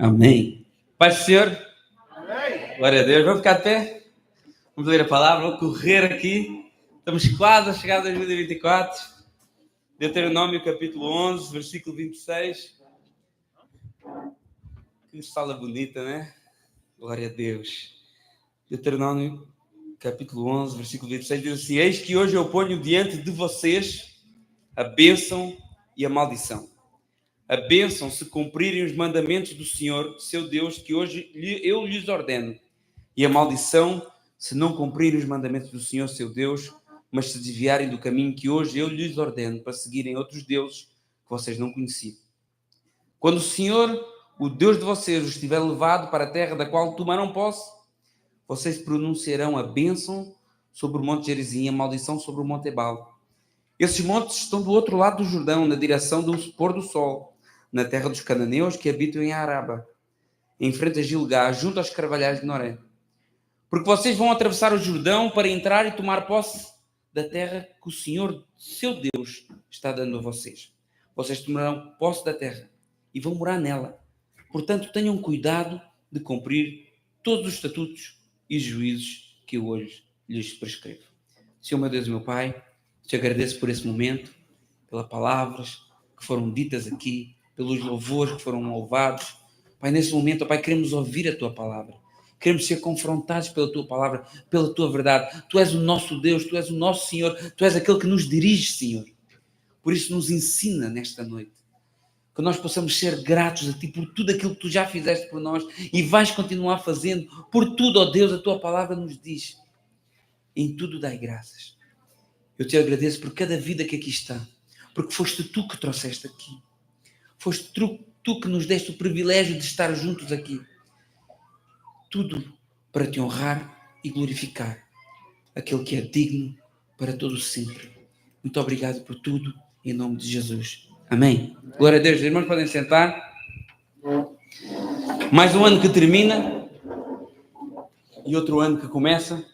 Amém. Paz do Senhor. Amém. Glória a Deus. Vamos ficar de pé? Vamos ler a palavra, vamos correr aqui. Estamos quase a chegar a 2024. Deuteronômio capítulo 11, versículo 26. Que sala bonita, né? Glória a Deus. Deuteronômio capítulo 11, versículo 26 diz assim: Eis que hoje eu ponho diante de vocês a bênção e a maldição. A bênção se cumprirem os mandamentos do Senhor, seu Deus, que hoje eu lhes ordeno. E a maldição se não cumprirem os mandamentos do Senhor, seu Deus, mas se desviarem do caminho que hoje eu lhes ordeno, para seguirem outros deuses que vocês não conheciam. Quando o Senhor, o Deus de vocês, os tiver levado para a terra da qual tomarão posse, vocês pronunciarão a bênção sobre o monte Gerizim e a maldição sobre o monte Ebal. Esses montes estão do outro lado do Jordão, na direção do pôr do sol, na terra dos cananeus que habitam em Araba, em frente a Gilgá, junto aos carvalhais de Noré. Porque vocês vão atravessar o Jordão para entrar e tomar posse da terra que o Senhor, seu Deus, está dando a vocês. Vocês tomarão posse da terra e vão morar nela. Portanto, tenham cuidado de cumprir todos os estatutos e juízos que eu hoje lhes prescrevo. Senhor, meu Deus e meu Pai, te agradeço por esse momento, pelas palavras que foram ditas aqui, pelos louvores que foram louvados. Pai, nesse momento, Pai, queremos ouvir a Tua palavra. Queremos ser confrontados pela Tua palavra, pela Tua verdade. Tu és o nosso Deus, Tu és o nosso Senhor, Tu és aquele que nos dirige, Senhor. Por isso nos ensina nesta noite. Que nós possamos ser gratos a Ti por tudo aquilo que Tu já fizeste por nós e vais continuar fazendo. Por tudo, ó Deus, a Tua palavra nos diz. Em tudo dai graças. Eu Te agradeço por cada vida que aqui está. Porque foste Tu que trouxeste aqui. Foste Tu que nos deste o privilégio de estar juntos aqui. Tudo para Te honrar e glorificar. Aquele que é digno para todo sempre. Muito obrigado por tudo. Em nome de Jesus. Amém. Glória a Deus. Os irmãos podem sentar. Mais um ano que termina. E outro ano que começa.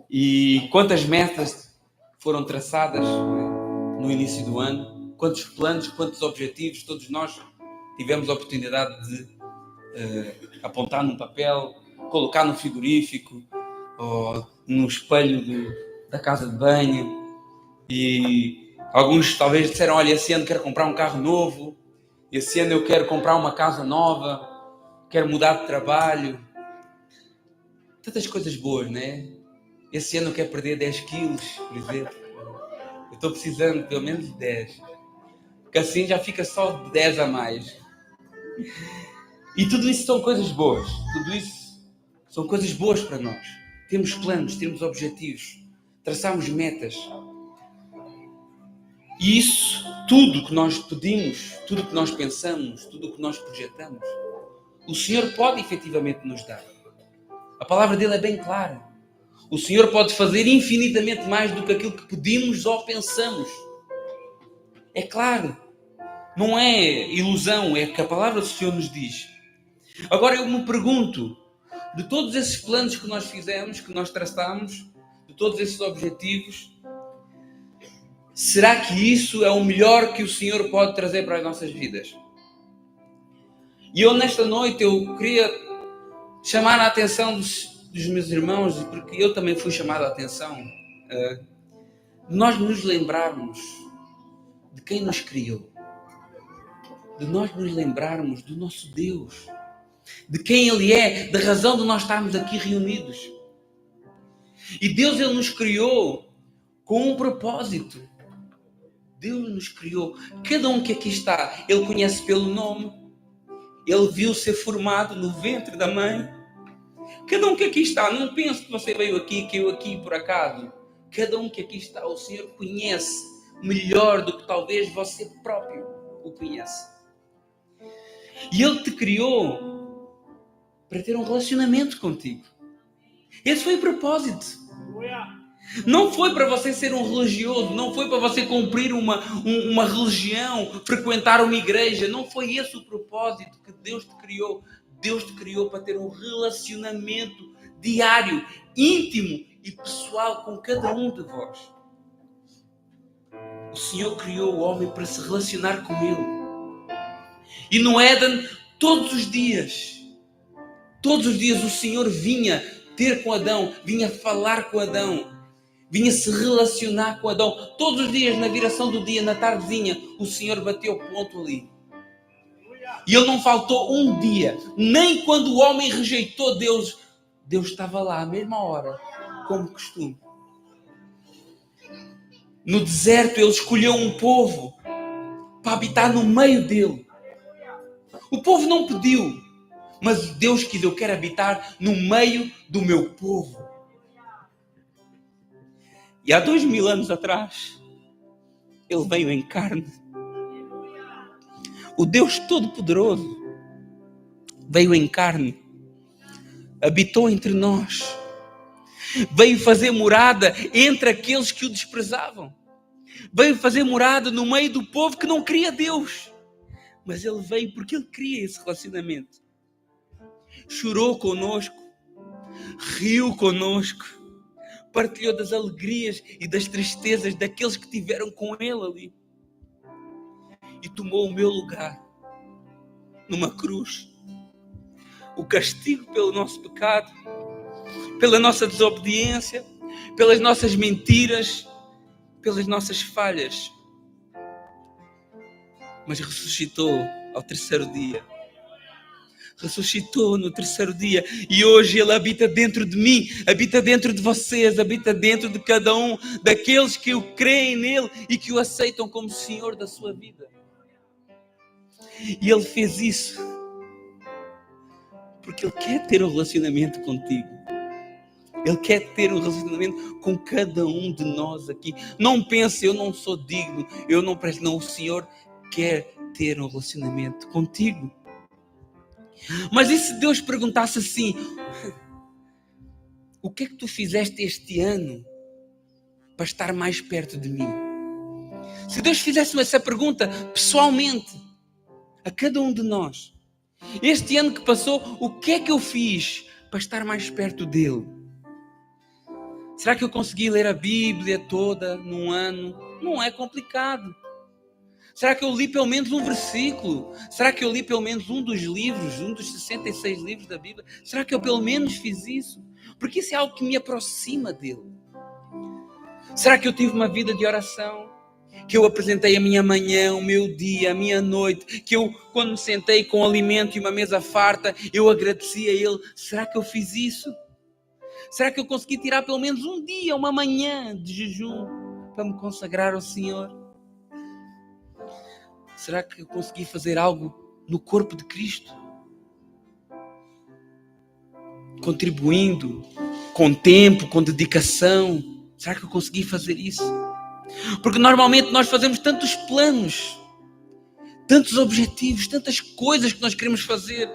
E quantas metas foram traçadas no início do ano. Quantos planos, quantos objetivos. Todos nós tivemos a oportunidade de apontar num papel, colocar no frigorífico ou no espelho da casa de banho. E alguns talvez disseram: olha, esse ano quero comprar um carro novo, esse ano eu quero comprar uma casa nova, quero mudar de trabalho. Tantas coisas boas, né? Esse ano eu quero perder 10 quilos, por exemplo. Eu estou precisando de pelo menos de 10. Porque assim já fica só 10 a mais. E tudo isso são coisas boas. Tudo isso são coisas boas para nós. Temos planos, temos objetivos, traçamos metas. E isso, tudo que nós pedimos, tudo que nós pensamos, tudo que nós projetamos, o Senhor pode efetivamente nos dar. A palavra dele é bem clara. O Senhor pode fazer infinitamente mais do que aquilo que pedimos ou pensamos. É claro. Não é ilusão, é que a palavra do Senhor nos diz. Agora eu me pergunto, de todos esses planos que nós fizemos, que nós traçamos, de todos esses objetivos, será que isso é o melhor que o Senhor pode trazer para as nossas vidas? E eu nesta noite eu queria chamar a atenção dos meus irmãos, porque eu também fui chamado a atenção, de nós nos lembrarmos de quem nos criou. De nós nos lembrarmos do nosso Deus, de quem Ele é, da razão de nós estarmos aqui reunidos. E Deus, Ele nos criou com um propósito. Deus nos criou. Cada um que aqui está, Ele conhece pelo nome. Ele viu ser formado no ventre da mãe. Cada um que aqui está, não pense que você veio aqui, que eu aqui por acaso. Cada um que aqui está, o Senhor conhece melhor do que talvez você próprio o conhece. E Ele te criou para ter um relacionamento contigo. Esse foi o propósito. Não foi para você ser um religioso, não foi para você cumprir uma religião, frequentar uma igreja. Não foi esse o propósito que Deus te criou. Deus te criou para ter um relacionamento diário, íntimo e pessoal com cada um de vós. O Senhor criou o homem para se relacionar com Ele. E no Éden, Todos os dias o Senhor vinha ter com Adão, vinha falar com Adão, vinha se relacionar com Adão. Todos os dias, na viração do dia, na tardezinha, o Senhor bateu ponto ali. E ele não faltou um dia, nem quando o homem rejeitou Deus, Deus estava lá à mesma hora, como costume. No deserto ele escolheu um povo para habitar no meio dele. O povo não pediu, mas Deus quis: eu quero habitar no meio do meu povo. E há 2000 anos atrás, ele veio em carne. O Deus Todo-Poderoso veio em carne, habitou entre nós, veio fazer morada entre aqueles que o desprezavam, veio fazer morada no meio do povo que não queria Deus, mas ele veio porque ele queria esse relacionamento. Chorou conosco, riu conosco, partilhou das alegrias e das tristezas daqueles que tiveram com ele ali, e tomou o meu lugar numa cruz. O castigo pelo nosso pecado, pela nossa desobediência, pelas nossas mentiras, pelas nossas falhas. Mas ressuscitou ao terceiro dia. Ressuscitou no terceiro dia. E hoje ele habita dentro de mim, habita dentro de vocês, habita dentro de cada um daqueles que o creem nele e que o aceitam como Senhor da sua vida. E ele fez isso porque ele quer ter um relacionamento contigo. Ele quer ter um relacionamento com cada um de nós aqui. Não pense: eu não sou digno, eu não presto. Não, o Senhor quer ter um relacionamento contigo. Mas e se Deus perguntasse assim: o que é que tu fizeste este ano para estar mais perto de mim? Se Deus fizesse essa pergunta pessoalmente a cada um de nós: este ano que passou, o que é que eu fiz para estar mais perto dele? Será que eu consegui ler a Bíblia toda num ano? Não é complicado. Será que eu li pelo menos um versículo? Será que eu li pelo menos um dos livros, um dos 66 livros da Bíblia? Será que eu pelo menos fiz isso? Porque isso é algo que me aproxima dele. Será que eu tive uma vida de oração? Que eu apresentei a minha manhã, o meu dia, a minha noite, que eu, quando me sentei com alimento e uma mesa farta, eu agradeci a ele? Será que eu fiz isso? Será que eu consegui tirar pelo menos um dia, uma manhã de jejum para me consagrar ao Senhor? Será que eu consegui fazer algo no corpo de Cristo? Contribuindo com tempo, com dedicação. Será que eu consegui fazer isso? Porque normalmente nós fazemos tantos planos, tantos objetivos, tantas coisas que nós queremos fazer.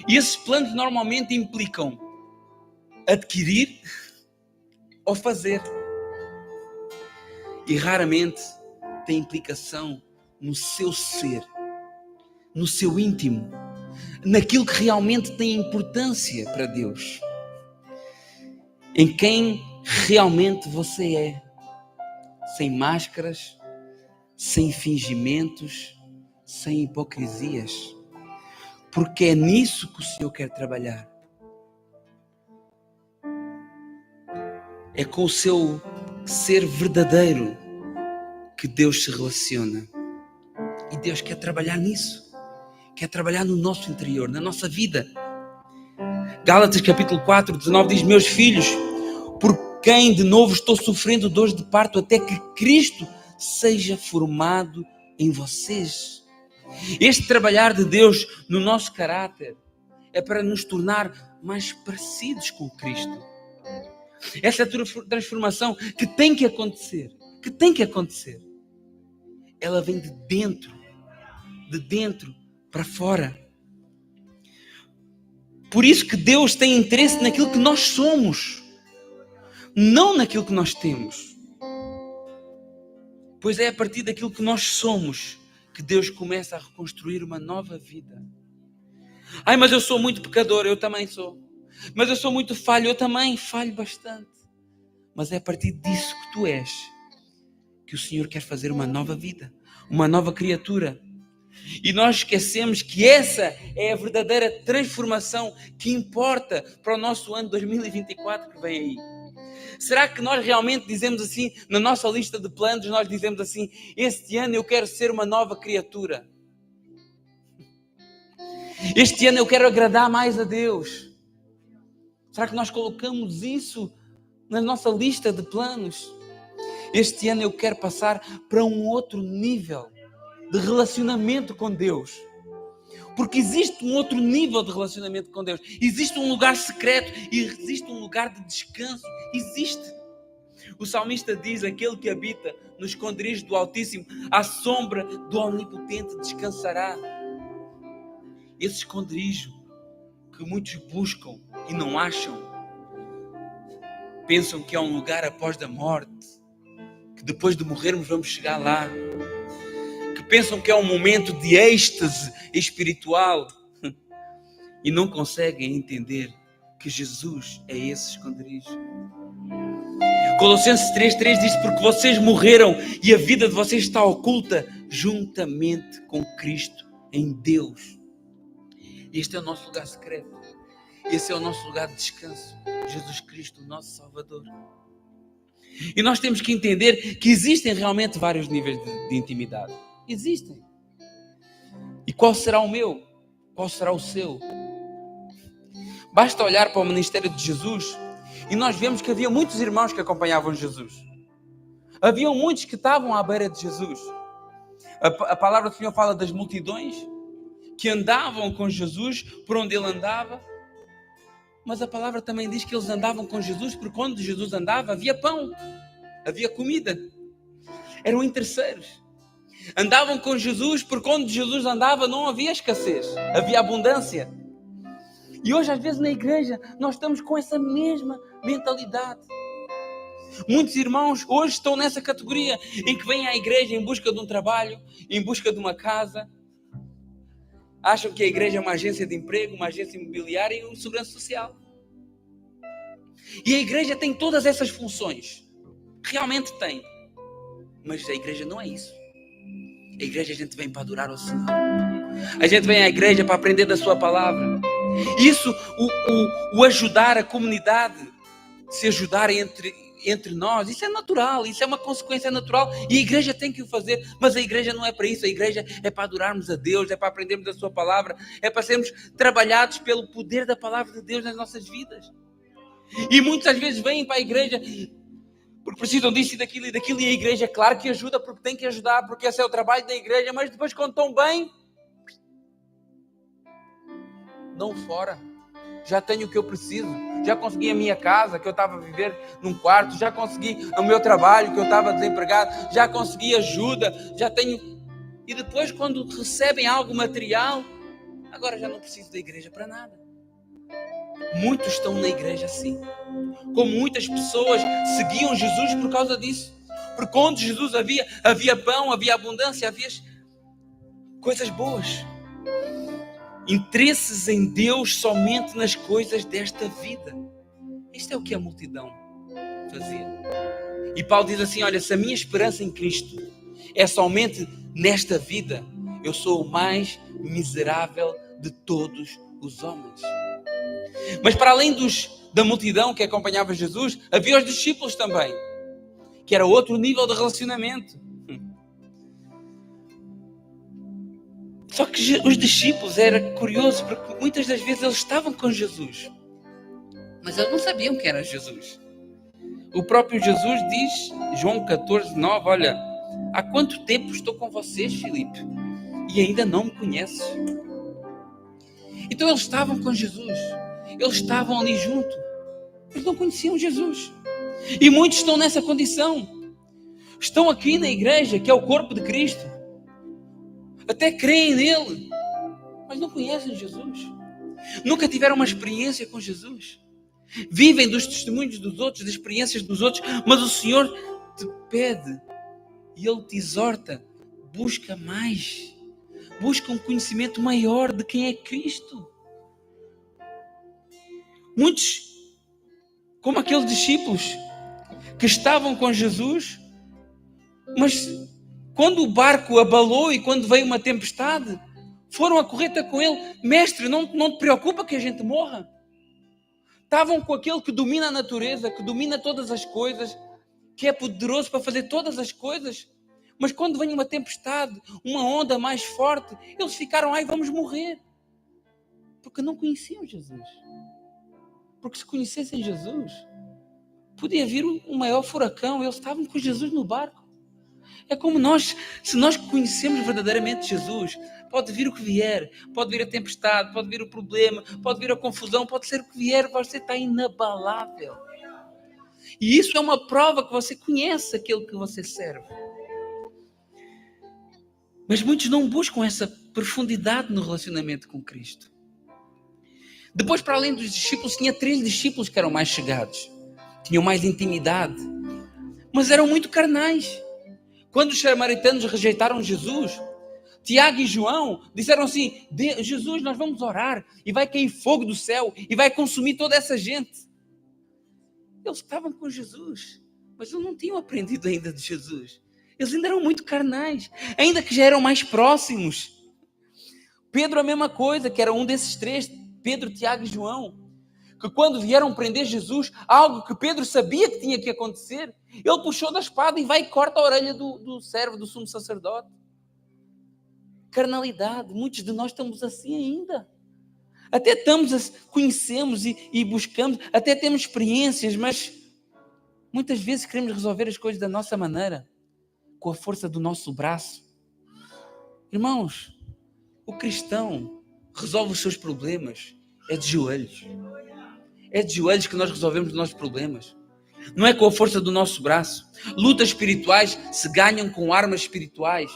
E esses planos normalmente implicam adquirir ou fazer. E raramente tem implicação no seu ser, no seu íntimo, naquilo que realmente tem importância para Deus, em quem realmente você é, sem máscaras, sem fingimentos, sem hipocrisias, porque é nisso que o Senhor quer trabalhar. É com o seu ser verdadeiro que Deus se relaciona. E Deus quer trabalhar nisso. Quer trabalhar no nosso interior, na nossa vida. Gálatas capítulo 4, 19 diz: meus filhos, por quem de novo estou sofrendo dores de parto, até que Cristo seja formado em vocês. Este trabalhar de Deus no nosso caráter é para nos tornar mais parecidos com Cristo. Essa transformação que tem que acontecer, ela vem de dentro para fora. Por isso que Deus tem interesse naquilo que nós somos, não naquilo que nós temos. Pois é a partir daquilo que nós somos que Deus começa a reconstruir uma nova vida. Ai, mas eu sou muito pecador, eu também sou. Mas eu sou muito falho, eu também falho bastante. Mas é a partir disso que tu és que o Senhor quer fazer uma nova vida, uma nova criatura. E nós esquecemos que essa é a verdadeira transformação que importa para o nosso ano 2024 que vem aí. Será que nós realmente dizemos assim, na nossa lista de planos, nós dizemos assim, este ano eu quero ser uma nova criatura. Este ano eu quero agradar mais a Deus. Será que nós colocamos isso na nossa lista de planos? Este ano eu quero passar para um outro nível de relacionamento com Deus. Porque existe um outro nível de relacionamento com Deus. Existe um lugar secreto e existe um lugar de descanso. Existe. O salmista diz, aquele que habita no esconderijo do Altíssimo, à sombra do Onipotente descansará. Esse esconderijo que muitos buscam e não acham, pensam que é um lugar após a morte, que depois de morrermos vamos chegar lá, que pensam que é um momento de êxtase espiritual e não conseguem entender que Jesus é esse esconderijo. Colossenses 3:3 diz, porque vocês morreram e a vida de vocês está oculta juntamente com Cristo em Deus. Este é o nosso lugar secreto. Esse é o nosso lugar de descanso. Jesus Cristo, o nosso Salvador. E nós temos que entender que existem realmente vários níveis de intimidade. Existem. E qual será o meu? Qual será o seu? Basta olhar para o ministério de Jesus e nós vemos que havia muitos irmãos que acompanhavam Jesus. Haviam muitos que estavam à beira de Jesus. A palavra do Senhor fala das multidões que andavam com Jesus por onde ele andava. Mas a palavra também diz que eles andavam com Jesus porque quando Jesus andava havia pão, havia comida. Eram interesseiros. Andavam com Jesus porque quando Jesus andava não havia escassez, havia abundância. E hoje às vezes na igreja nós estamos com essa mesma mentalidade. Muitos irmãos hoje estão nessa categoria em que vêm à igreja em busca de um trabalho, em busca de uma casa. Acham que a igreja é uma agência de emprego, uma agência imobiliária e uma segurança social. E a igreja tem todas essas funções. Realmente tem. Mas a igreja não é isso. A igreja a gente vem para adorar ao Senhor. A gente vem à igreja para aprender da sua palavra. Isso, o ajudar a comunidade, se ajudar entre nós, isso é natural, isso é uma consequência natural e a igreja tem que o fazer, mas a igreja não é para isso, a igreja é para adorarmos a Deus, é para aprendermos a sua palavra, é para sermos trabalhados pelo poder da palavra de Deus nas nossas vidas. E muitas vezes vêm para a igreja porque precisam disso e daquilo, e a igreja, claro que ajuda, porque tem que ajudar, porque esse é o trabalho da igreja, mas depois quando estão bem, dão fora. Já tenho o que eu preciso, já consegui a minha casa, que eu estava a viver num quarto, já consegui o meu trabalho, que eu estava desempregado, já consegui ajuda, já tenho... E depois quando recebem algo material, agora já não preciso da igreja para nada. Muitos estão na igreja assim. Como muitas pessoas seguiam Jesus por causa disso. Porque onde Jesus havia pão, havia abundância, havia coisas boas. Interesses em Deus somente nas coisas desta vida. Isto é o que a multidão fazia. E Paulo diz assim, olha, se a minha esperança em Cristo é somente nesta vida, eu sou o mais miserável de todos os homens. Mas para além da multidão que acompanhava Jesus, havia os discípulos também, que era outro nível de relacionamento. Só que os discípulos era curioso, porque muitas das vezes eles estavam com Jesus, mas eles não sabiam quem era Jesus. O próprio Jesus diz, João 14:9, olha, há quanto tempo estou com vocês, Filipe, e ainda não me conheces? Então eles estavam com Jesus, eles estavam ali junto, mas não conheciam Jesus. E muitos estão nessa condição. Estão aqui na igreja, que é o corpo de Cristo. Até creem nele, mas não conhecem Jesus. Nunca tiveram uma experiência com Jesus. Vivem dos testemunhos dos outros, das experiências dos outros, mas o Senhor te pede e Ele te exorta. Busca mais. Busca um conhecimento maior de quem é Cristo. Muitos, como aqueles discípulos que estavam com Jesus, mas Quando o barco abalou e quando veio uma tempestade, foram a correr com ele. Mestre, não te preocupa que a gente morra? Estavam com aquele que domina a natureza, que domina todas as coisas, que é poderoso para fazer todas as coisas. Mas quando vem uma tempestade, uma onda mais forte, eles ficaram, vamos morrer. Porque não conheciam Jesus. Porque se conhecessem Jesus, podia vir um maior furacão. Eles estavam com Jesus no barco. É como nós, se nós conhecemos verdadeiramente Jesus, pode vir o que vier, pode vir a tempestade, pode vir o problema, pode vir a confusão, pode ser o que vier, você está inabalável. E isso é uma prova que você conhece aquele que você serve. Mas muitos não buscam essa profundidade no relacionamento com Cristo. Depois, para além dos discípulos, tinha 3 discípulos que eram mais chegados. Tinham mais intimidade. Mas eram muito carnais. Quando os samaritanos rejeitaram Jesus, Tiago e João disseram assim: Jesus, nós vamos orar e vai cair fogo do céu e vai consumir toda essa gente. Eles estavam com Jesus, mas eles não tinham aprendido ainda de Jesus. Eles ainda eram muito carnais, ainda que já eram mais próximos. Pedro, a mesma coisa, que era um desses 3, Pedro, Tiago e João, que quando vieram prender Jesus, algo que Pedro sabia que tinha que acontecer, ele puxou da espada e vai e corta a orelha do servo, do sumo sacerdote. Carnalidade, muitos de nós estamos assim ainda. Até conhecemos e buscamos, até temos experiências, mas muitas vezes queremos resolver as coisas da nossa maneira, com a força do nosso braço. Irmãos, o cristão resolve os seus problemas é de joelhos. É de joelhos que nós resolvemos os nossos problemas. Não é com a força do nosso braço. Lutas espirituais se ganham com armas espirituais.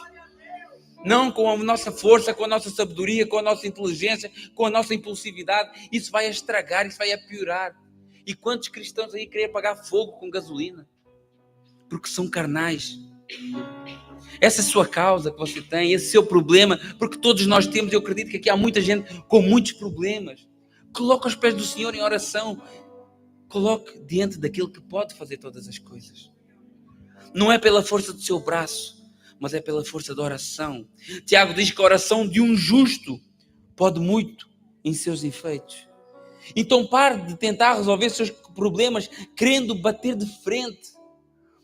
Não com a nossa força, com a nossa sabedoria, com a nossa inteligência, com a nossa impulsividade. Isso vai a estragar, isso vai a piorar. E quantos cristãos aí querem apagar fogo com gasolina? Porque são carnais. Essa é a sua causa que você tem, esse seu problema, porque todos nós temos, eu acredito que aqui há muita gente com muitos problemas. Coloque aos pés do Senhor em oração. Coloque diante daquele que pode fazer todas as coisas. Não é pela força do seu braço, mas é pela força da oração. Tiago diz que a oração de um justo pode muito em seus efeitos. Então pare de tentar resolver seus problemas querendo bater de frente.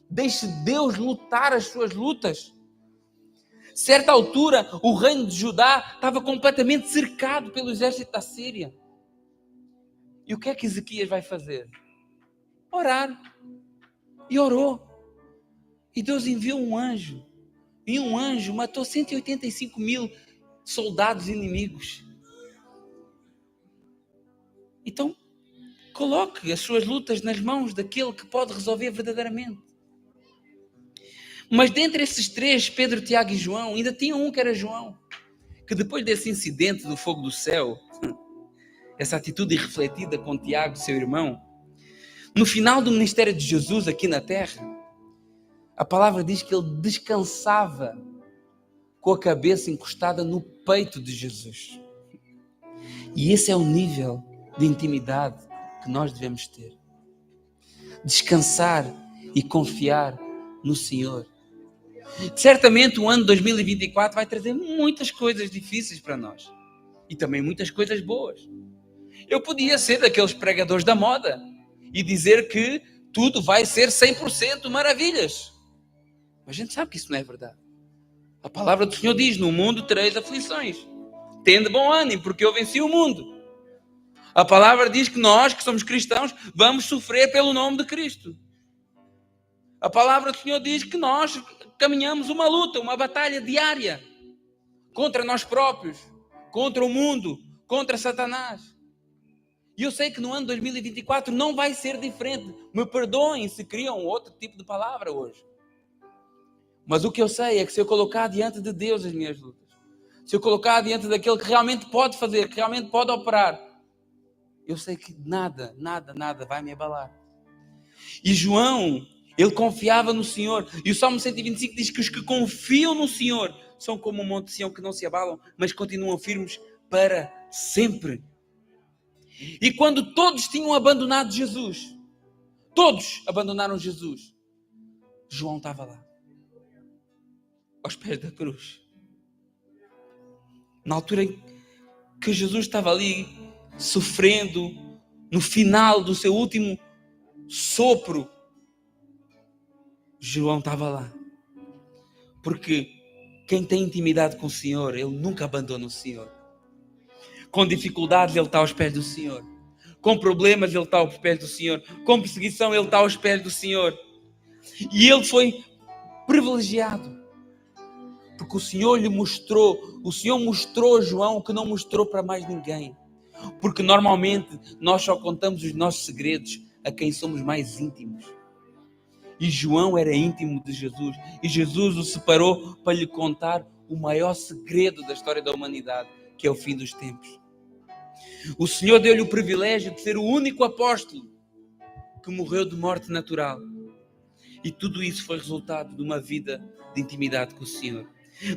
Deixe Deus lutar as suas lutas. Certa altura, o reino de Judá estava completamente cercado pelo exército da Síria. E o que é que Ezequias vai fazer? Orar. E orou. E Deus enviou um anjo. E um anjo matou 185 mil soldados inimigos. Então, coloque as suas lutas nas mãos daquele que pode resolver verdadeiramente. Mas dentre esses 3, Pedro, Tiago e João, ainda tinha um que era João, que depois desse incidente do fogo do céu, essa atitude irrefletida com Tiago, seu irmão, no final do ministério de Jesus aqui na terra, a palavra diz que ele descansava com a cabeça encostada no peito de Jesus. E esse é o nível de intimidade que nós devemos ter. Descansar e confiar no Senhor. Certamente o ano 2024 vai trazer muitas coisas difíceis para nós. E também muitas coisas boas. Eu podia ser daqueles pregadores da moda e dizer que tudo vai ser 100% maravilhas. Mas a gente sabe que isso não é verdade. A palavra do Senhor diz: no mundo tereis aflições. Tende bom ânimo, porque eu venci o mundo. A palavra diz que nós, que somos cristãos, vamos sofrer pelo nome de Cristo. A palavra do Senhor diz que nós caminhamos uma luta, uma batalha diária contra nós próprios, contra o mundo, contra Satanás. E eu sei que no ano 2024 não vai ser diferente. Me perdoem se criam outro tipo de palavra hoje. Mas o que eu sei é que se eu colocar diante de Deus as minhas lutas, se eu colocar diante daquele que realmente pode fazer, que realmente pode operar, eu sei que nada vai me abalar. E João, ele confiava no Senhor. E o Salmo 125 diz que os que confiam no Senhor são como um monte de Sião que não se abalam, mas continuam firmes para sempre. E quando todos tinham abandonado Jesus, todos abandonaram Jesus, João estava lá. aos pés da cruz. Na altura em que Jesus estava ali sofrendo, no final do seu último sopro, João estava lá. Porque quem tem intimidade com o Senhor, ele nunca abandona o Senhor. Com dificuldades, ele está aos pés do Senhor. Com problemas, ele está aos pés do Senhor. Com perseguição, ele está aos pés do Senhor. E ele foi privilegiado. Porque o Senhor mostrou a João o que não mostrou para mais ninguém. Porque normalmente nós só contamos os nossos segredos a quem somos mais íntimos. E João era íntimo de Jesus. E Jesus o separou para lhe contar o maior segredo da história da humanidade, que é o fim dos tempos. O Senhor deu-lhe o privilégio de ser o único apóstolo que morreu de morte natural. E tudo isso foi resultado de uma vida de intimidade com o Senhor.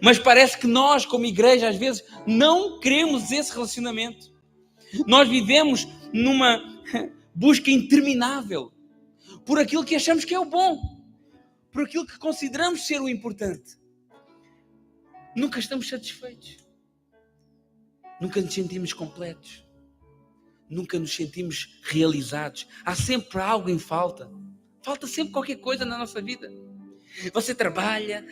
Mas parece que nós, como igreja, às vezes não queremos esse relacionamento. Nós vivemos numa busca interminável por aquilo que achamos que é o bom, por aquilo que consideramos ser o importante. Nunca estamos satisfeitos. Nunca nos sentimos completos. Nunca nos sentimos realizados. Há sempre algo em falta. Falta sempre qualquer coisa na nossa vida. Você trabalha,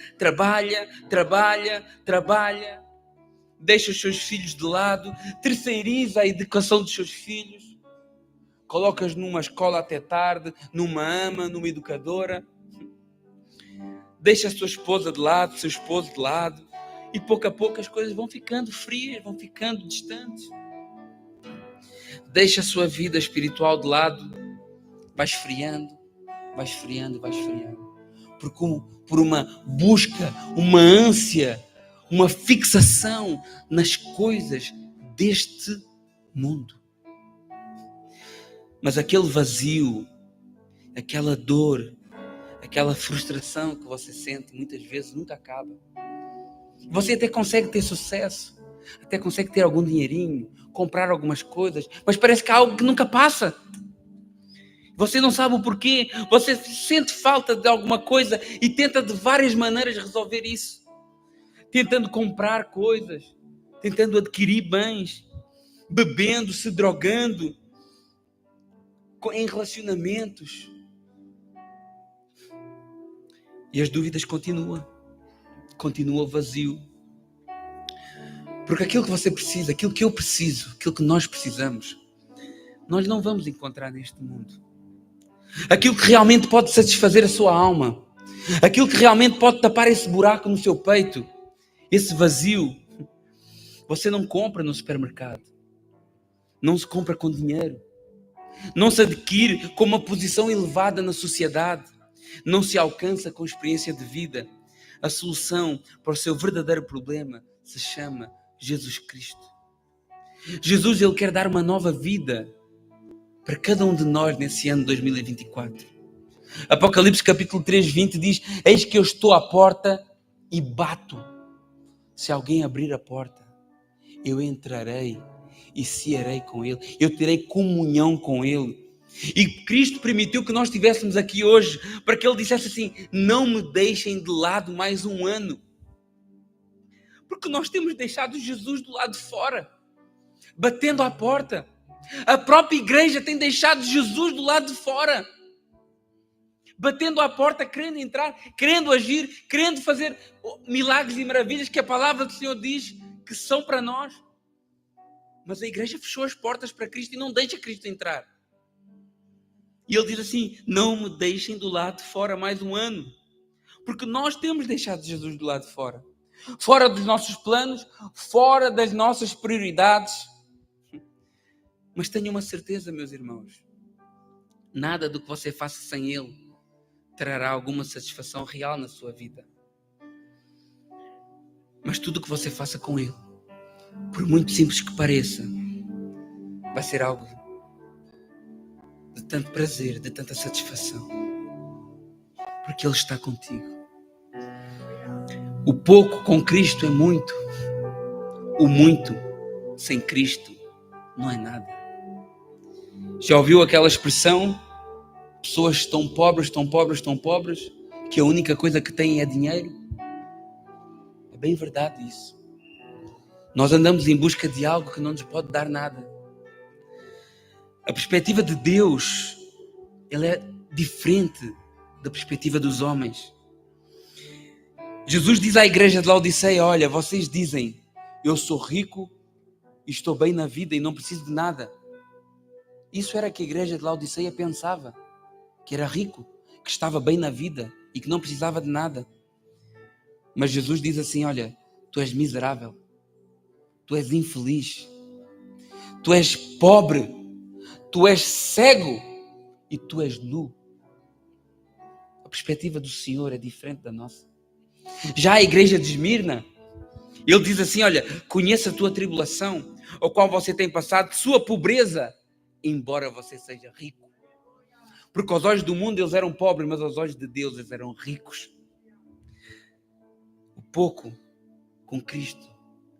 deixa os seus filhos de lado, terceiriza a educação dos seus filhos, colocas numa escola até tarde, numa ama, numa educadora, deixa a sua esposa de lado, seu esposo de lado, e pouco a pouco as coisas vão ficando frias, vão ficando distantes. Deixa a sua vida espiritual de lado, vai esfriando. Por uma busca, uma ânsia, uma fixação nas coisas deste mundo. Mas aquele vazio, aquela dor, aquela frustração que você sente muitas vezes nunca acaba. Você até consegue ter sucesso, até consegue ter algum dinheirinho, comprar algumas coisas, mas parece que há algo que nunca passa. Você não sabe o porquê, você sente falta de alguma coisa e tenta de várias maneiras resolver isso. Tentando comprar coisas, tentando adquirir bens, bebendo, se drogando, em relacionamentos. E as dúvidas continua vazio. Porque aquilo que você precisa, aquilo que eu preciso, aquilo que nós precisamos, nós não vamos encontrar neste mundo. Aquilo que realmente pode satisfazer a sua alma, aquilo que realmente pode tapar esse buraco no seu peito, esse vazio, você não compra no supermercado, não se compra com dinheiro, não se adquire com uma posição elevada na sociedade, não se alcança com experiência de vida. A solução para o seu verdadeiro problema se chama Jesus Cristo. Jesus, ele quer dar uma nova vida para cada um de nós nesse ano de 2024. Apocalipse capítulo 3, 20 diz: eis que eu estou à porta e bato. Se alguém abrir a porta, eu entrarei e cearei com ele. Eu terei comunhão com ele. E Cristo permitiu que nós estivéssemos aqui hoje para que ele dissesse assim: não me deixem de lado mais um ano. Porque nós temos deixado Jesus do lado de fora, batendo à porta. A própria igreja tem deixado Jesus do lado de fora, batendo à porta, querendo entrar, querendo agir, querendo fazer milagres e maravilhas que a palavra do Senhor diz que são para nós. Mas a igreja fechou as portas para Cristo e não deixa Cristo entrar. E ele diz assim: não me deixem do lado de fora mais um ano. Porque nós temos deixado Jesus do lado de fora. Fora dos nossos planos, fora das nossas prioridades. Mas tenha uma certeza, meus irmãos, nada do que você faça sem Ele trará alguma satisfação real na sua vida. Mas tudo o que você faça com Ele, por muito simples que pareça, vai ser algo de tanto prazer, de tanta satisfação, porque Ele está contigo. O pouco com Cristo é muito, o muito sem Cristo não é nada. Já ouviu aquela expressão? Pessoas tão pobres, que a única coisa que têm é dinheiro? É bem verdade isso. Nós andamos em busca de algo que não nos pode dar nada. A perspectiva de Deus, ela é diferente da perspectiva dos homens. Jesus diz à igreja de Laodiceia: olha, vocês dizem, eu sou rico e estou bem na vida e não preciso de nada. Isso era que a igreja de Laodiceia pensava, que era rico, que estava bem na vida e que não precisava de nada. Mas Jesus diz assim: olha, tu és miserável, tu és infeliz, tu és pobre, tu és cego e tu és nu. A perspectiva do Senhor é diferente da nossa. Já a igreja de Esmirna, ele diz assim: olha, conheça a tua tribulação, ao qual você tem passado, sua pobreza, embora você seja rico. Porque aos olhos do mundo eles eram pobres, mas aos olhos de Deus eles eram ricos. O pouco com Cristo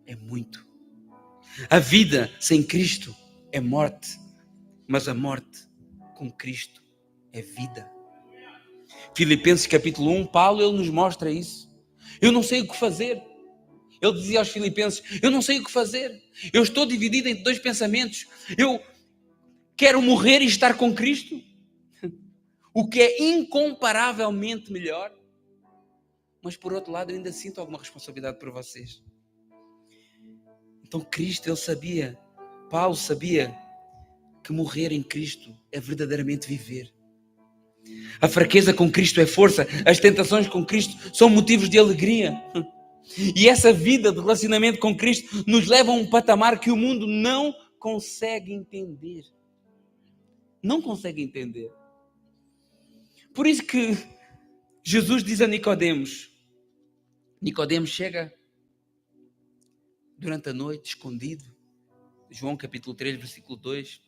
é muito. A vida sem Cristo é morte, mas a morte com Cristo é vida. Filipenses capítulo 1, Paulo, ele nos mostra isso. Eu não sei o que fazer. Ele dizia aos Filipenses: eu não sei o que fazer. Eu estou dividido entre dois pensamentos. Eu quero morrer e estar com Cristo, o que é incomparavelmente melhor. Mas por outro lado, eu ainda sinto alguma responsabilidade por vocês. Então Cristo, ele sabia, Paulo sabia que morrer em Cristo é verdadeiramente viver. A fraqueza com Cristo é força. As tentações com Cristo são motivos de alegria. E essa vida de relacionamento com Cristo nos leva a um patamar que o mundo não consegue entender. Não consegue entender. Por isso que Jesus diz a Nicodemos. Nicodemos chega durante a noite, escondido. João capítulo 3, versículo 2.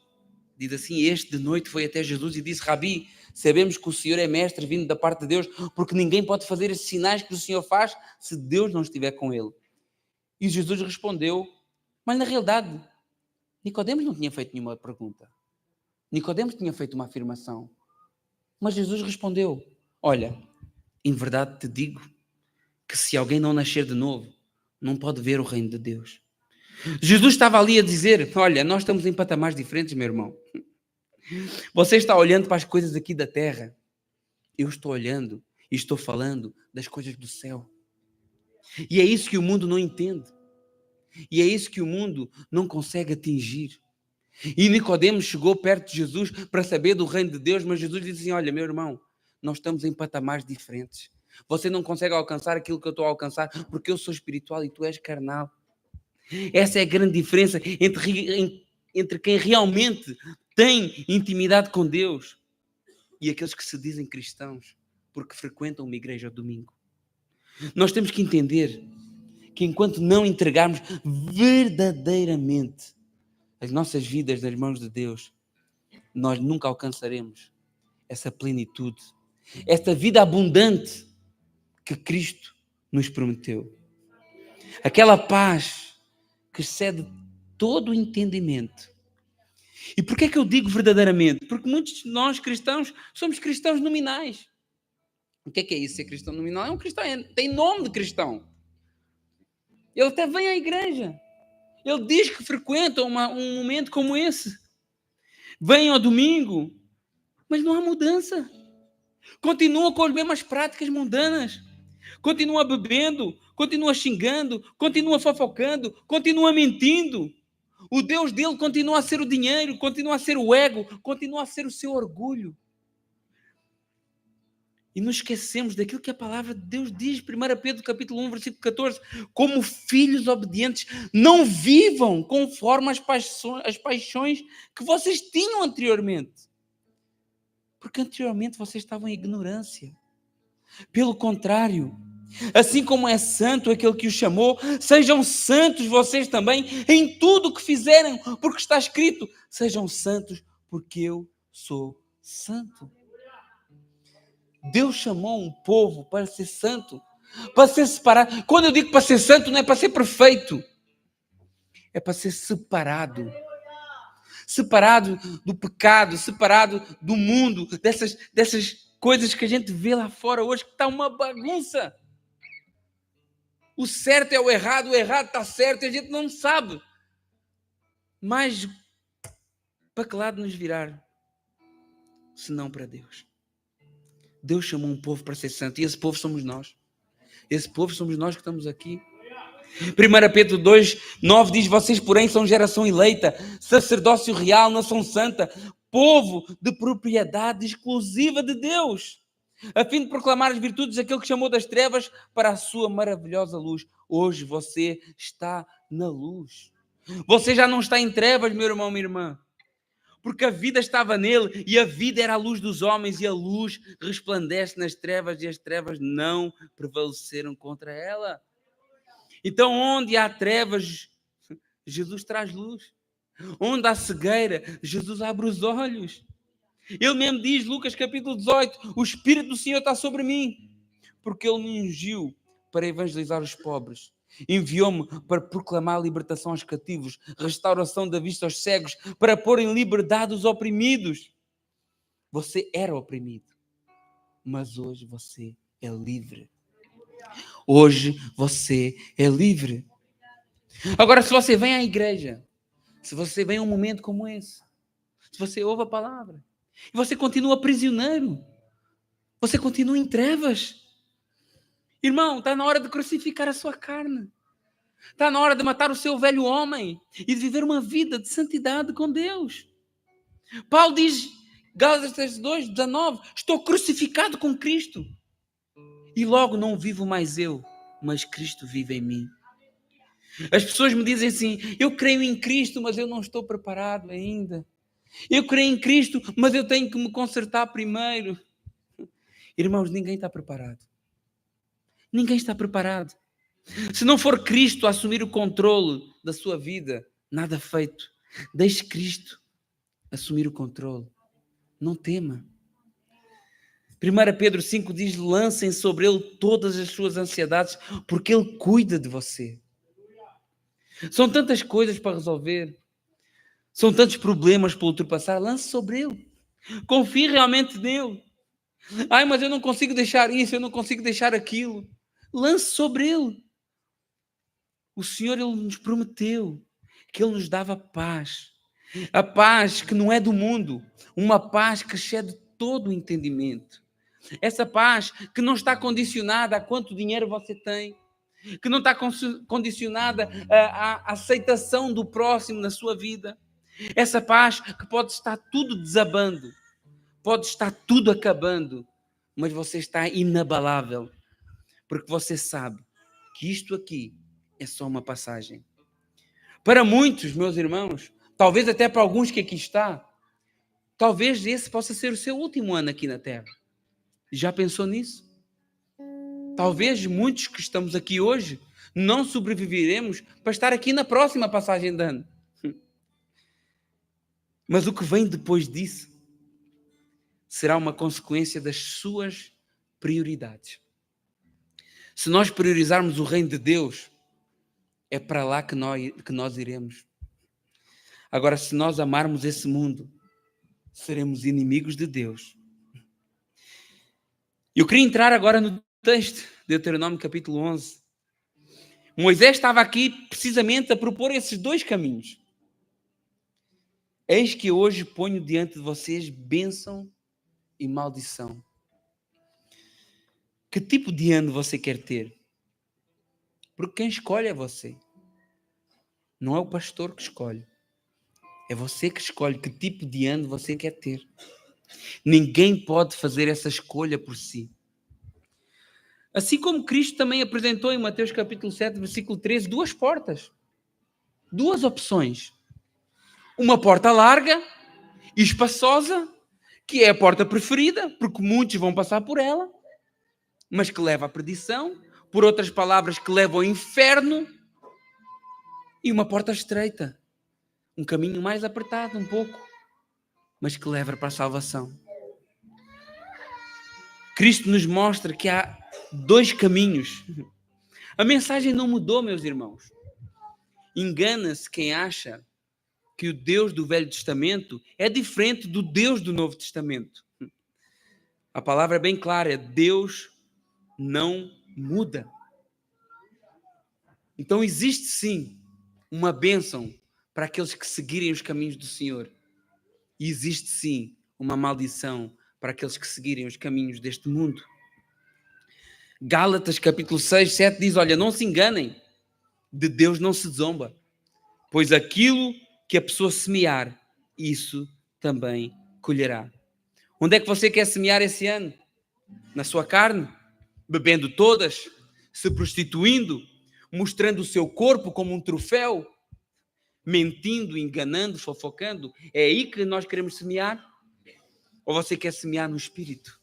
Diz assim: este de noite foi até Jesus e disse: Rabi, sabemos que o Senhor é mestre vindo da parte de Deus, porque ninguém pode fazer esses sinais que o Senhor faz se Deus não estiver com ele. E Jesus respondeu, mas na realidade, Nicodemos não tinha feito nenhuma pergunta. Nicodemos tinha feito uma afirmação. Mas Jesus respondeu: olha, em verdade te digo que se alguém não nascer de novo, não pode ver o reino de Deus. Jesus estava ali a dizer: olha, nós estamos em patamares diferentes, meu irmão. Você está olhando para as coisas aqui da terra. Eu estou olhando e estou falando das coisas do céu. E é isso que o mundo não entende. E é isso que o mundo não consegue atingir. E Nicodemos chegou perto de Jesus para saber do reino de Deus, mas Jesus disse assim: olha, meu irmão, nós estamos em patamares diferentes. Você não consegue alcançar aquilo que eu estou a alcançar, porque eu sou espiritual e tu és carnal. Essa é a grande diferença entre quem realmente tem intimidade com Deus e aqueles que se dizem cristãos porque frequentam uma igreja ao domingo. Nós temos que entender que enquanto não entregarmos verdadeiramente as nossas vidas nas mãos de Deus, nós nunca alcançaremos essa plenitude, esta vida abundante que Cristo nos prometeu. Aquela paz que excede todo o entendimento. E porquê é que eu digo verdadeiramente? Porque muitos de nós cristãos somos cristãos nominais. O que é isso, ser cristão nominal? É um cristão, tem nome de cristão. Ele até vem à igreja. Ele diz que frequenta um momento como esse. Vem ao domingo, mas não há mudança. Continua com as mesmas práticas mundanas. Continua bebendo, continua xingando, continua fofocando, continua mentindo. O Deus dele continua a ser o dinheiro, continua a ser o ego, continua a ser o seu orgulho. E nos esquecemos daquilo que a palavra de Deus diz, 1 Pedro capítulo 1, versículo 14, como filhos obedientes, não vivam conforme as paixões que vocês tinham anteriormente. Porque anteriormente vocês estavam em ignorância. Pelo contrário, assim como é santo aquele que o chamou, sejam santos vocês também em tudo o que fizerem, porque está escrito, sejam santos porque eu sou santo. Deus chamou um povo para ser santo, para ser separado. Quando eu digo para ser santo, não é para ser perfeito, é para ser separado. Separado do pecado, separado do mundo, dessas coisas que a gente vê lá fora hoje, que está uma bagunça. O certo é o errado está certo, e a gente não sabe. Mas para que lado nos virar? Se não para Deus. Deus chamou um povo para ser santo, e esse povo somos nós. Esse povo somos nós que estamos aqui. 1 Pedro 2:9 diz: vocês, porém, são geração eleita, sacerdócio real, nação santa, povo de propriedade exclusiva de Deus, a fim de proclamar as virtudes daquele que chamou das trevas para a sua maravilhosa luz. Hoje você está na luz. Você já não está em trevas, meu irmão, minha irmã. Porque a vida estava nele, e a vida era a luz dos homens, e a luz resplandece nas trevas, e as trevas não prevaleceram contra ela. Então, onde há trevas, Jesus traz luz. Onde há cegueira, Jesus abre os olhos. Ele mesmo diz, Lucas capítulo 18, o Espírito do Senhor está sobre mim, porque Ele me ungiu para evangelizar os pobres. Enviou-me para proclamar a libertação aos cativos, restauração da vista aos cegos, para pôr em liberdade os oprimidos. Você era oprimido, mas hoje você é livre. Hoje você é livre. Agora, se você vem à igreja, se você vem a um momento como esse, se você ouve a palavra, e você continua prisioneiro, você continua em trevas, irmão, está na hora de crucificar a sua carne. Está na hora de matar o seu velho homem e de viver uma vida de santidade com Deus. Paulo diz, Gálatas 2:19, estou crucificado com Cristo. E logo não vivo mais eu, mas Cristo vive em mim. As pessoas me dizem assim, eu creio em Cristo, mas eu não estou preparado ainda. Eu creio em Cristo, mas eu tenho que me consertar primeiro. Irmãos, ninguém está preparado. Ninguém está preparado. Se não for Cristo a assumir o controle da sua vida, nada feito. Deixe Cristo assumir o controle. Não tema. 1 Pedro 5 diz, lancem sobre ele todas as suas ansiedades, porque ele cuida de você. São tantas coisas para resolver. São tantos problemas para ultrapassar. Lance sobre ele. Confie realmente nele. Ai, mas eu não consigo deixar isso, eu não consigo deixar aquilo. Lance sobre ele. O Senhor, Ele nos prometeu que Ele nos dava paz. A paz que não é do mundo. Uma paz que excede todo o entendimento. Essa paz que não está condicionada a quanto dinheiro você tem. Que não está condicionada à aceitação do próximo na sua vida. Essa paz que pode estar tudo desabando. Pode estar tudo acabando. Mas você está inabalável. Porque você sabe que isto aqui é só uma passagem. Para muitos, meus irmãos, talvez até para alguns que aqui está, talvez esse possa ser o seu último ano aqui na Terra. Já pensou nisso? Talvez muitos que estamos aqui hoje não sobreviveremos para estar aqui na próxima passagem de ano. Mas o que vem depois disso será uma consequência das suas prioridades. Se nós priorizarmos o reino de Deus, é para lá que nós iremos. Agora, se nós amarmos esse mundo, seremos inimigos de Deus. Eu queria entrar agora no texto, Deuteronômio capítulo 11. Moisés estava aqui precisamente a propor esses dois caminhos. Eis que hoje ponho diante de vocês bênção e maldição. Que tipo de ano você quer ter? Porque quem escolhe é você. Não é o pastor que escolhe. É você que escolhe que tipo de ano você quer ter. Ninguém pode fazer essa escolha por si. Assim como Cristo também apresentou em Mateus capítulo 7, versículo 13, duas portas. Duas opções. Uma porta larga e espaçosa, que é a porta preferida, porque muitos vão passar por ela, mas que leva à perdição. Por outras palavras, que leva ao inferno. E uma porta estreita. Um caminho mais apertado um pouco, mas que leva para a salvação. Cristo nos mostra que há dois caminhos. A mensagem não mudou, meus irmãos. Engana-se quem acha que o Deus do Velho Testamento é diferente do Deus do Novo Testamento. A palavra é bem clara, Deus não muda. Então existe sim uma bênção para aqueles que seguirem os caminhos do Senhor. E existe sim uma maldição para aqueles que seguirem os caminhos deste mundo. Gálatas capítulo 6, 7 diz, olha, não se enganem, de Deus não se zomba, pois aquilo que a pessoa semear, isso também colherá. Onde é que você quer semear esse ano? Na sua carne? Bebendo todas? Se prostituindo? Mostrando o seu corpo como um troféu? Mentindo, enganando, fofocando? É aí que nós queremos semear? Ou você quer semear no Espírito?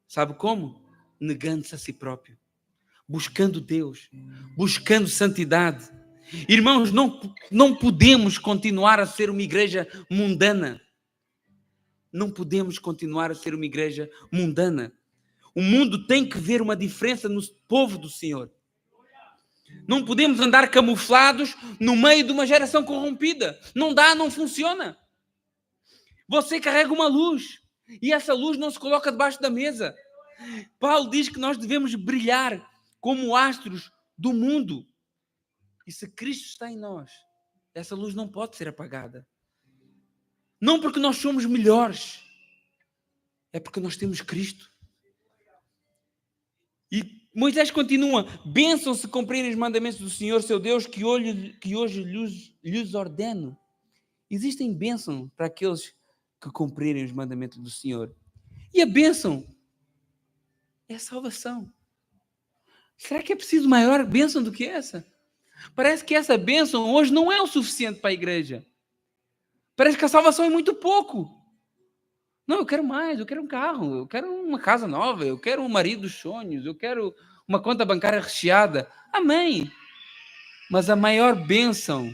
Sabe como? Negando-se a si próprio. Buscando Deus. Buscando santidade. Irmãos, não podemos continuar a ser uma igreja mundana. Não podemos continuar a ser uma igreja mundana. O mundo tem que ver uma diferença no povo do Senhor. Não podemos andar camuflados no meio de uma geração corrompida. Não dá, não funciona. Você carrega uma luz e essa luz não se coloca debaixo da mesa. Paulo diz que nós devemos brilhar como astros do mundo. E se Cristo está em nós, essa luz não pode ser apagada. Não porque nós somos melhores, é porque nós temos Cristo. E Moisés continua, bênção se cumprirem os mandamentos do Senhor, seu Deus, que hoje lhes ordeno. Existem bênção para aqueles que cumprirem os mandamentos do Senhor. E a bênção é a salvação. Será que é preciso maior bênção do que essa? Parece que essa bênção hoje não é o suficiente para a igreja. Parece que a salvação é muito pouco. Não, eu quero mais, eu quero um carro, eu quero uma casa nova, eu quero um marido dos sonhos, eu quero uma conta bancária recheada. Amém. Mas a maior bênção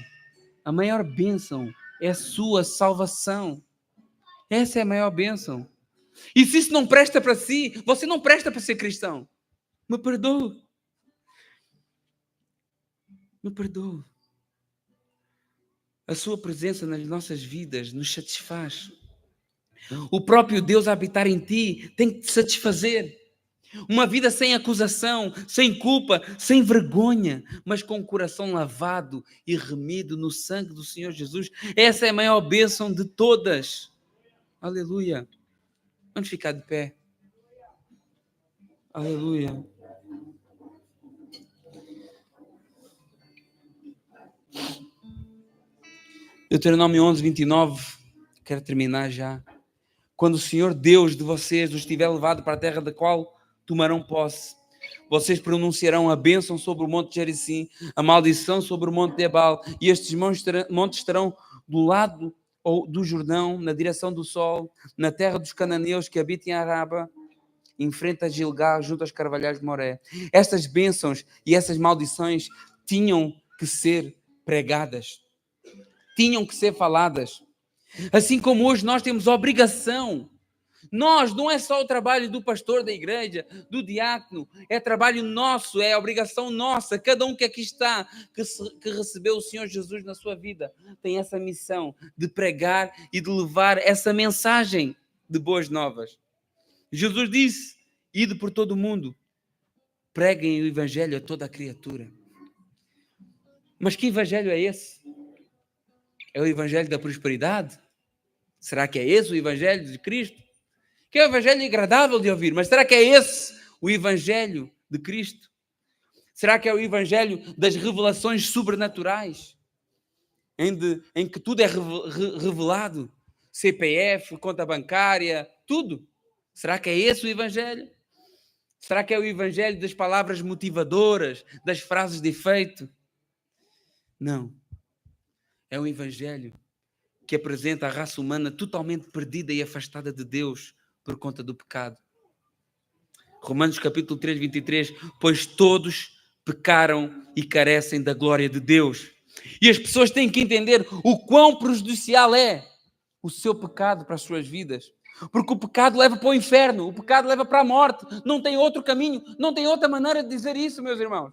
é a sua salvação. Essa é a maior bênção. E se isso não presta para si, você não presta para ser cristão. Me perdoe. Me perdoe. A sua presença nas nossas vidas nos satisfaz. O próprio Deus a habitar em ti tem que te satisfazer. Uma vida sem acusação, sem culpa, sem vergonha, mas com o coração lavado e remido no sangue do Senhor Jesus. Essa é a maior bênção de todas. Aleluia. Vamos ficar de pé. Aleluia. Deuteronômio 11, 29. Quero terminar já. Quando o Senhor Deus de vocês os tiver levado para a terra da qual tomarão posse, vocês pronunciarão a bênção sobre o monte Gerizim, a maldição sobre o monte de Ebal, e estes montes estarão do lado do Jordão, na direção do sol, na terra dos cananeus que habitam em Araba, em frente a Gilgal, junto aos carvalhais de Moré. Estas bênçãos e essas maldições tinham que ser pregadas, tinham que ser faladas. Assim como hoje nós temos a obrigação. Nós, não é só o trabalho do pastor da igreja, do diácono, é trabalho nosso, é obrigação nossa. Cada um que aqui está, que recebeu o Senhor Jesus na sua vida, tem essa missão de pregar e de levar essa mensagem de boas novas. Jesus disse, ide por todo o mundo, preguem o evangelho a toda a criatura. Mas que evangelho é esse? É o evangelho da prosperidade? Será que é esse o evangelho de Cristo? Que é o evangelho agradável de ouvir, mas será que é esse o evangelho de Cristo? Será que é o evangelho das revelações sobrenaturais? Em que tudo é revelado? CPF, conta bancária, tudo. Será que é esse o evangelho? Será que é o evangelho das palavras motivadoras, das frases de efeito? Não. É um evangelho que apresenta a raça humana totalmente perdida e afastada de Deus por conta do pecado. Romanos capítulo 3, 23, pois todos pecaram e carecem da glória de Deus. E as pessoas têm que entender o quão prejudicial é o seu pecado para as suas vidas. Porque o pecado leva para o inferno, o pecado leva para a morte. Não tem outro caminho, não tem outra maneira de dizer isso, meus irmãos.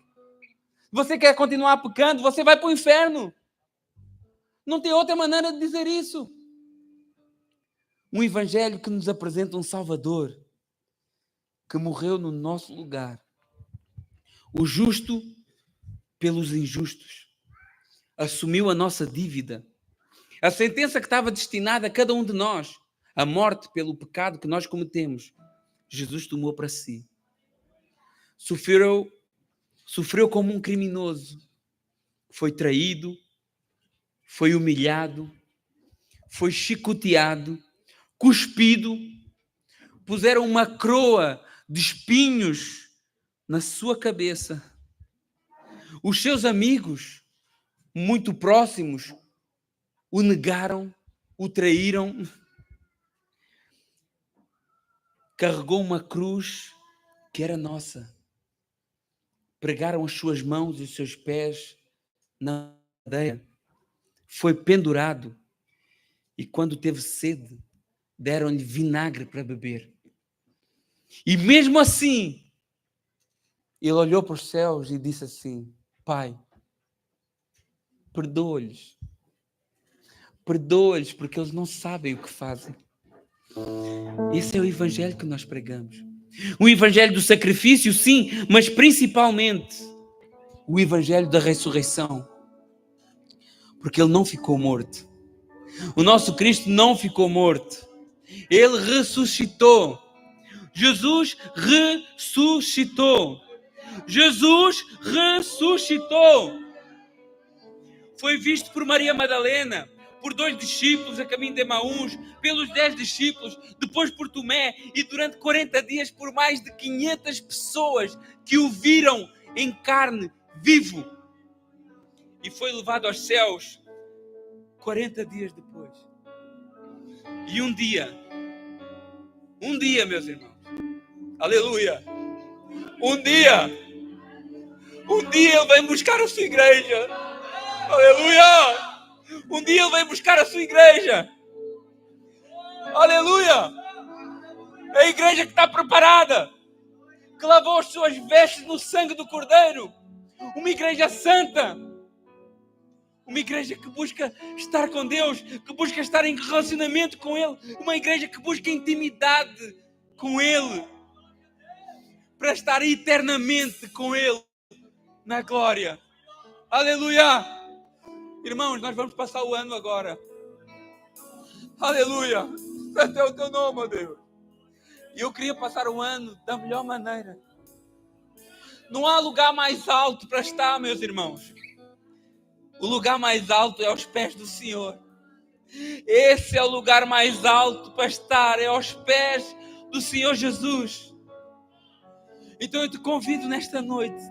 Você quer continuar pecando, você vai para o inferno. Não tem outra maneira de dizer isso. Um evangelho que nos apresenta um Salvador que morreu no nosso lugar. O justo pelos injustos, assumiu a nossa dívida. A sentença que estava destinada a cada um de nós, a morte pelo pecado que nós cometemos, Jesus tomou para si. Sofreu como um criminoso. Foi traído, foi humilhado, foi chicoteado, cuspido, puseram uma coroa de espinhos na sua cabeça. Os seus amigos, muito próximos, o negaram, o traíram. Carregou uma cruz que era nossa. Pregaram as suas mãos e os seus pés na madeira. Foi pendurado. E quando teve sede, deram-lhe vinagre para beber. E mesmo assim, ele olhou para os céus e disse assim: Pai, perdoa-lhes. Perdoa-lhes porque eles não sabem o que fazem. Esse é o evangelho que nós pregamos. O evangelho do sacrifício, sim, mas principalmente o evangelho da ressurreição. Porque ele não ficou morto. O nosso Cristo não ficou morto. Ele ressuscitou. Jesus ressuscitou. Jesus ressuscitou. Foi visto por Maria Madalena, por 2 discípulos a caminho de Emaús, pelos 10 discípulos, depois por Tomé e durante 40 dias por mais de 500 pessoas que o viram em carne, vivo. E foi levado aos céus 40 dias depois. E um dia, meus irmãos, aleluia, um dia ele vem buscar a sua igreja, aleluia, um dia ele vem buscar a sua igreja, aleluia, a igreja que está preparada, que lavou as suas vestes no sangue do Cordeiro, uma igreja santa, uma igreja que busca estar com Deus, que busca estar em relacionamento com Ele, uma igreja que busca intimidade com Ele, para estar eternamente com Ele na glória. Aleluia! Irmãos, nós vamos passar o ano agora. Aleluia! Santo é o teu nome, ó Deus. E eu queria passar o ano da melhor maneira. Não há lugar mais alto para estar, meus irmãos. O lugar mais alto é aos pés do Senhor. Esse é o lugar mais alto para estar, é aos pés do Senhor Jesus. Então eu te convido nesta noite,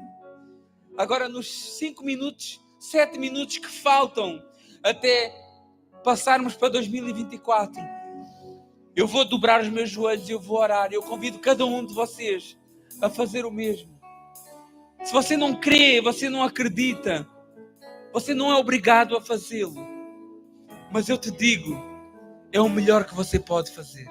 agora nos 5 minutos, 7 minutos que faltam até passarmos para 2024, eu vou dobrar os meus joelhos e eu vou orar. Eu convido cada um de vocês a fazer o mesmo. Se você não crê, você não acredita, você não é obrigado a fazê-lo. Mas eu te digo, é o melhor que você pode fazer.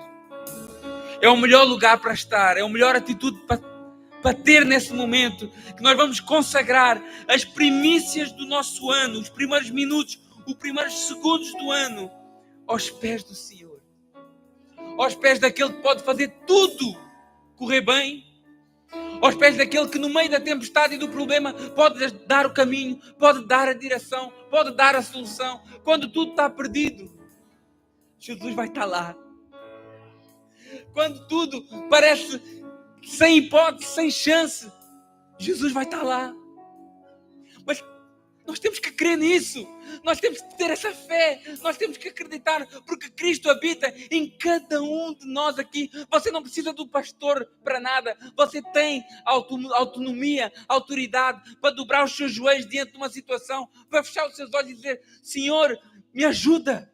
É o melhor lugar para estar, é a melhor atitude para ter nesse momento, que nós vamos consagrar as primícias do nosso ano, os primeiros minutos, os primeiros segundos do ano, aos pés do Senhor. Aos pés daquele que pode fazer tudo correr bem, aos pés daquele que no meio da tempestade e do problema pode dar o caminho, pode dar a direção, pode dar a solução. Quando tudo está perdido, Jesus vai estar lá. Quando tudo parece sem hipótese, sem chance, Jesus vai estar lá. Mas nós temos que crer nisso. Nós temos que ter essa fé. Nós temos que acreditar, porque Cristo habita em cada um de nós aqui. Você não precisa do pastor para nada. Você tem autonomia, autoridade para dobrar os seus joelhos diante de uma situação, para fechar os seus olhos e dizer: Senhor, me ajuda.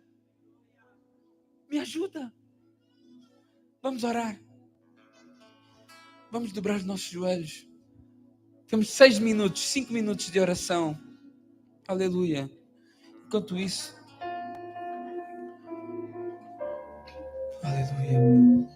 Me ajuda. Vamos orar. Vamos dobrar os nossos joelhos. Temos 6 minutos, 5 minutos de oração. Aleluia. Enquanto isso, aleluia.